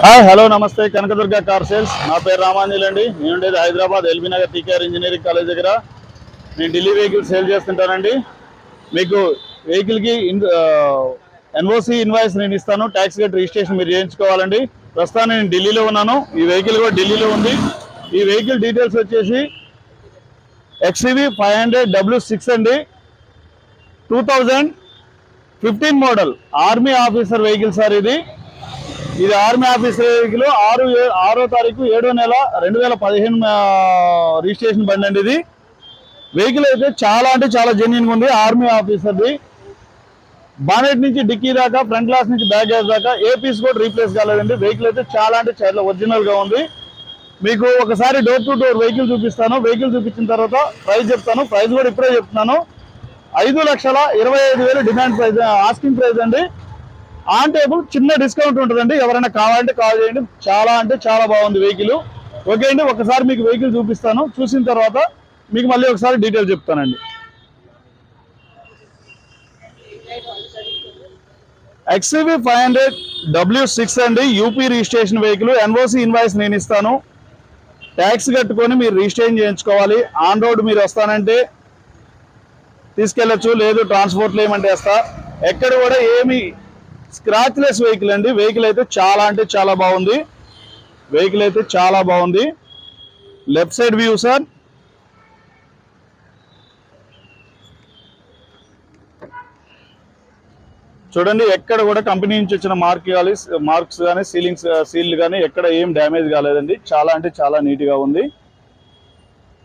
Hi hello నమస్తే Kanakadurga car sales. నా పేరు రామాంజలి అండి. నేను ఉండేది Hyderabad LB Nagar TKR engineering college దగ్గర. నేను ఢిల్లీ వెహికల్ సేల్ చేస్తుంటానండి. మీకు వెహికల్కి ఎన్ఓసి ఇన్వాయిస్ నేను ఇస్తాను. ట్యాక్స్ గట్ రిజిస్ట్రేషన్ మీరు చేయించుకోవాలండి. ప్రస్తుతాన్ని నేను ఢిల్లీలో ఉన్నాను. ఈ వెహికల్ కూడా ఢిల్లీలో ఉంది. ఈ వెహికల్ డీటెయిల్స్ వచ్చేసి XUV 500 W6 అండి, 2015 model army officer vehicle sir. ఇది ఆర్మీ ఆఫీసర్ వెహికల్. 6వ తారీఖు 7వ నెల 2015 రిజిస్ట్రేషన్ బండి అండి. ఇది వెహికల్ అయితే చాలా అంటే చాలా జెన్యున్గా ఉంది. ఆర్మీ ఆఫీసర్ది. బానెట్ నుంచి డిక్కీ దాకా, ఫ్రంట్ గ్లాస్ నుంచి బ్యాక్ గ్లాస్ దాకా ఏ పీస్ కూడా రీప్లేస్ కాలేదండి. వెహికల్ అయితే చాలా అంటే చాలా ఒరిజినల్గా ఉంది. మీకు ఒకసారి డోర్ టు డోర్ వెహికల్ చూపిస్తాను. వెహికల్ చూపించిన తర్వాత ప్రైస్ చెప్తాను. ప్రైస్ కూడా ఇప్పుడే చెప్తున్నాను. 5,25,000 డిమాండ్ ప్రైస్, ఆస్కింగ్ ప్రైస్ అండి. ఆన్ టేబుల్ చిన్న డిస్కౌంట్ ఉంటుందండి. ఎవరైనా కావాలంటే కాల్ చేయండి. చాలా అంటే చాలా బాగుంది వెహికల్. ఓకే అండి, ఒకసారి మీకు వెహికల్ చూపిస్తాను. చూసిన తర్వాత మీకు మళ్ళీ ఒకసారి డీటెయిల్ చెప్తానండి. XUV 500 W6 అండి, UP registration vehicle. NOC invoice నేను ఇస్తాను. ట్యాక్స్ కట్టుకొని మీరు రిజిస్ట్రేషన్ చేయించుకోవాలి. ఆన్ రోడ్ మీరు వస్తానంటే తీసుకెళ్ళచ్చు, లేదు ట్రాన్స్పోర్ట్లో ఏమంటే వేస్తా. ఎక్కడ కూడా ఏమి స్క్రాచ్లెస్ వెహికల్ అండి. వెహికల్ అయితే చాలా అంటే చాలా బాగుంది. వెహికల్ అయితే చాలా బాగుంది. Left side view sir. చూడండి, ఎక్కడ కూడా కంపెనీ నుంచి వచ్చిన మార్క్స్ కానీ సీల్ కానీ ఎక్కడ ఏం డ్యామేజ్ కాలేదండి. చాలా అంటే చాలా నీట్గా ఉంది.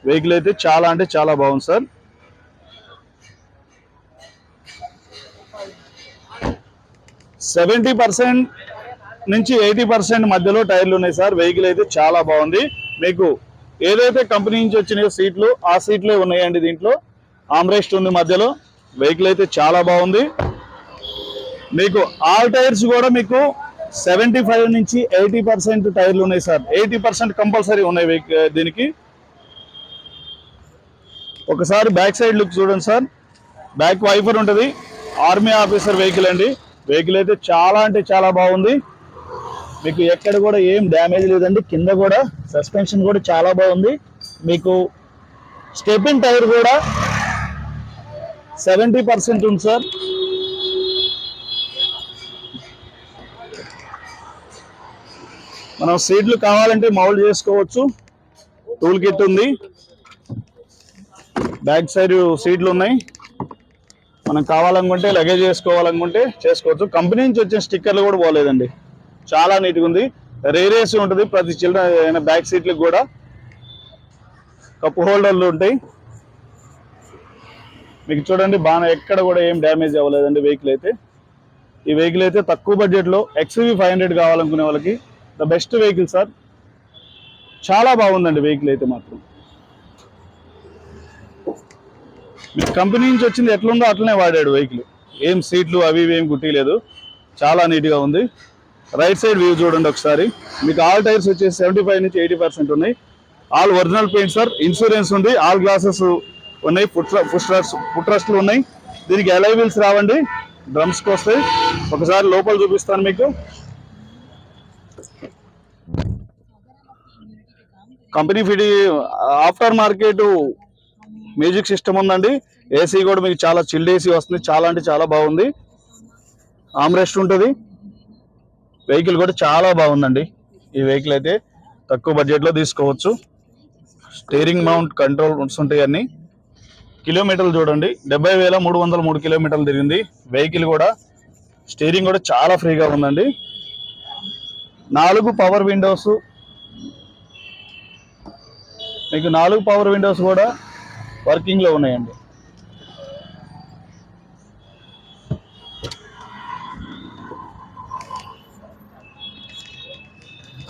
వెహికల్ అయితే చాలా అంటే చాలా బాగుంది సార్. %70 నుంచి 80% మధ్యలో టైర్లు ఉన్నాయి సార్. వెహికల్ అయితే చాలా బాగుంది. మీకు ఏదైతే కంపెనీ నుంచి వచ్చినాయో సీట్లు, ఆ సీట్లే ఉన్నాయండి. దీంట్లో ఆమ్రెస్ట్ ఉంది మధ్యలో. వెహికల్ అయితే చాలా బాగుంది. మీకు ఆల్ టైర్స్ కూడా మీకు 75 నుంచి 80% టైర్లు ఉన్నాయి సార్. 80% కంపల్సరీ ఉన్నాయి దీనికి. ఒకసారి బ్యాక్ సైడ్ లుక్ చూడండి సార్. బ్యాక్ వైపర్ ఉంటుంది. ఆర్మీ ఆఫీసర్ వెహికల్ అండి. వెహికల్ అయితే చాలా అంటే చాలా బాగుంది. మీకు ఎక్కడ కూడా ఏం డ్యామేజ్ లేదండి. కింద కూడా సస్పెన్షన్ కూడా చాలా బాగుంది. మీకు స్టెపిన్ టైర్ కూడా 70% ఉంది సార్. మనం సీట్లు కావాలంటే మౌల్డ్ చేసుకోవచ్చు. టూల్ కిట్ ఉంది. బ్యాక్ సైడ్ సీట్లు ఉన్నాయి. మనం కావాలనుకుంటే లగేజ్ చేసుకోవాలనుకుంటే చేసుకోవచ్చు. కంపెనీ నుంచి వచ్చిన స్టిక్కర్లు కూడా పోలేదండి. చాలా నీట్గా ఉంది. రేరేసి ఉంటుంది ప్రతి చిల్డ్రన్ బ్యాక్ సీట్లకు కూడా. కప్ హోల్డర్లు ఉంటాయి. మీకు చూడండి, బాగా ఎక్కడ కూడా ఏం డ్యామేజ్ అవ్వలేదండి వెహికల్ అయితే. ఈ వెహికల్ అయితే తక్కువ బడ్జెట్లో XUV 500 కావాలనుకునే వాళ్ళకి ద బెస్ట్ వెహికల్ సార్. చాలా బాగుందండి వెహికల్ అయితే మాత్రం. మీకు కంపెనీ నుంచి వచ్చింది ఎట్లుందో అట్లనే వాడాడు వెహికల్. ఏం సీట్లు అవి ఏం గుట్టిలేదు. చాలా నీట్గా ఉంది. రైట్ సైడ్ వ్యూ చూడండి ఒకసారి. మీకు ఆల్ టైర్స్ వచ్చేసి 75 నుంచి 80% ఉన్నాయి. All original paint sir. Insurance ఉంది. ఆల్ గ్లాసెస్ ఉన్నాయి. ఫుట్ రెస్ట్లు ఉన్నాయి. దీనికి అలై వీల్స్ రావండి, డ్రమ్స్కి వస్తాయి. ఒకసారి లోపల చూపిస్తాను మీకు. కంపెనీ ఫిడి ఆఫ్టర్ మార్కెట్ మ్యూజిక్ సిస్టమ్ ఉందండి. ఏసీ కూడా మీకు చాలా చిల్డ్ ఏసీ వస్తుంది. చాలా అంటే చాలా బాగుంది. ఆమ్రెస్ట్ ఉంటుంది. వెహికల్ కూడా చాలా బాగుందండి. ఈ వెహికల్ అయితే తక్కువ బడ్జెట్లో తీసుకోవచ్చు. స్టీరింగ్ మౌంట్ కంట్రోల్స్ ఉంటాయి అన్ని. కిలోమీటర్లు చూడండి, 70,303 కిలోమీటర్లు తిరిగింది. వెహికల్ కూడా స్టీరింగ్ కూడా చాలా ఫ్రీగా ఉందండి. 4 పవర్ విండోస్. మీకు 4 పవర్ విండోస్ కూడా వర్కింగ్లో ఉన్నాయండి.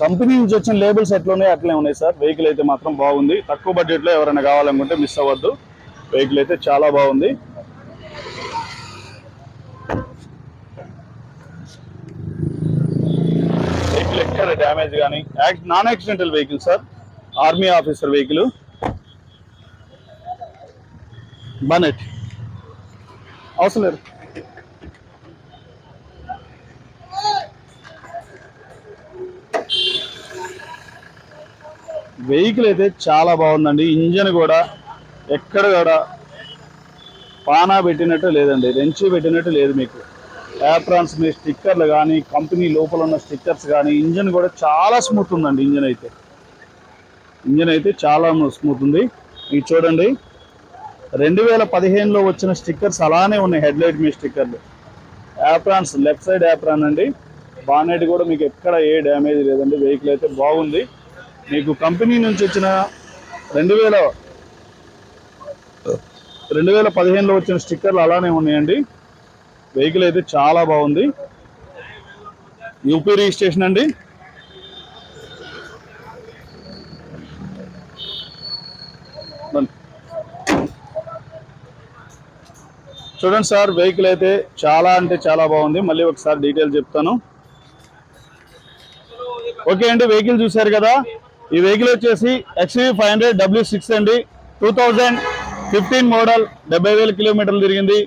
కంపెనీ నుంచి వచ్చిన లేబుల్స్ ఎట్లా ఉన్నాయి అట్లనే ఉన్నాయి సార్. వెహికల్ అయితే మాత్రం బాగుంది. తక్కువ బడ్జెట్లో ఎవరైనా కావాలనుకుంటే మిస్ అవ్వద్దు. వెహికల్ అయితే చాలా బాగుంది. వెహికల్ ఎక్కడ డ్యామేజ్ కానీ non accidental vehicle sir. Army officer vehicle. Bonnet అవసరం లేదు. వెహికల్ అయితే చాలా బాగుందండి. ఇంజన్ కూడా ఎక్కడ కూడా పానా పెట్టినట్టు లేదండి, రెంచి పెట్టినట్టు లేదు. మీకు యాప్రాన్స్ మీ స్టిక్కర్లు కానీ, కంపెనీ లోపల ఉన్న స్టిక్కర్స్ కానీ, ఇంజన్ కూడా చాలా స్మూత్ ఉందండి. ఇంజన్ అయితే చాలా స్మూత్ ఉంది. ఇది చూడండి, 2015లో వచ్చిన స్టిక్కర్స్ అలానే ఉన్నాయి. హెడ్ లైట్ మీ స్టిక్కర్లు, యాప్రాన్స్ లెఫ్ట్ సైడ్ యాప్రాన్ అండి. బానెట్ కూడా మీకు ఎక్కడ ఏ డ్యామేజ్ లేదండి. వెహికల్ అయితే బాగుంది. మీకు కంపెనీ నుంచి వచ్చిన 2015లో వచ్చిన స్టిక్కర్లు అలానే ఉన్నాయండి. వెహికల్ అయితే చాలా బాగుంది. యూపీ రిజిస్ట్రేషన్ అండి. చూడండి సార్, వెహికల్ అయితే చాలా అంటే చాలా బాగుంది. మళ్ళీ ఒకసారి డీటెయిల్ చెప్తాను. ఓకే అండి, వెహికల్ చూశారు కదా. ఈ వెహికల్ వచ్చేసి XUV 500 W6 అండి. 2015 మోడల్, 70,000 కిలోమీటర్లు తిరిగింది.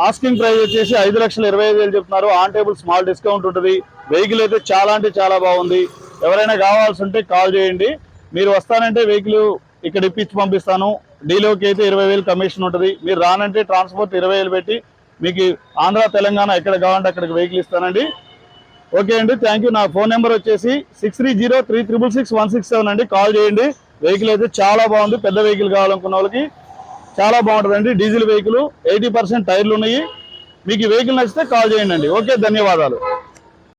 ఆస్కింగ్ ప్రైస్ వచ్చేసి 5,25,000 చెప్తున్నారు. ఆన్ టేబుల్ స్మాల్ డిస్కౌంట్ ఉంటుంది. వెహికల్ అయితే చాలా అంటే చాలా బాగుంది. ఎవరైనా కావాల్సి ఉంటే కాల్ చేయండి. మీరు వస్తానంటే వెహికల్ ఇక్కడ ఇప్పించి పంపిస్తాను. డీలోకి అయితే 20,000 కమిషన్ ఉంటుంది. మీరు రానంటే ట్రాన్స్పోర్ట్ 20,000 పెట్టి మీకు ఆంధ్ర తెలంగాణ ఎక్కడ కావాలంటే అక్కడికి వెహికల్ ఇస్తానండి. ఓకే అండి, థ్యాంక్ యూ. నా ఫోన్ నెంబర్ వచ్చేసి 6303666167 అండి. కాల్ చేయండి. వెహికల్ అయితే చాలా బాగుంది. పెద్ద వెహికల్ కావాలనుకున్న వాళ్ళకి చాలా బాగుంటుందండి. డీజిల్ వెహికల్, 80% టైర్లు ఉన్నాయి. మీకు ఈ వెహికల్ నచ్చితే కాల్ చేయండి. ఓకే, ధన్యవాదాలు.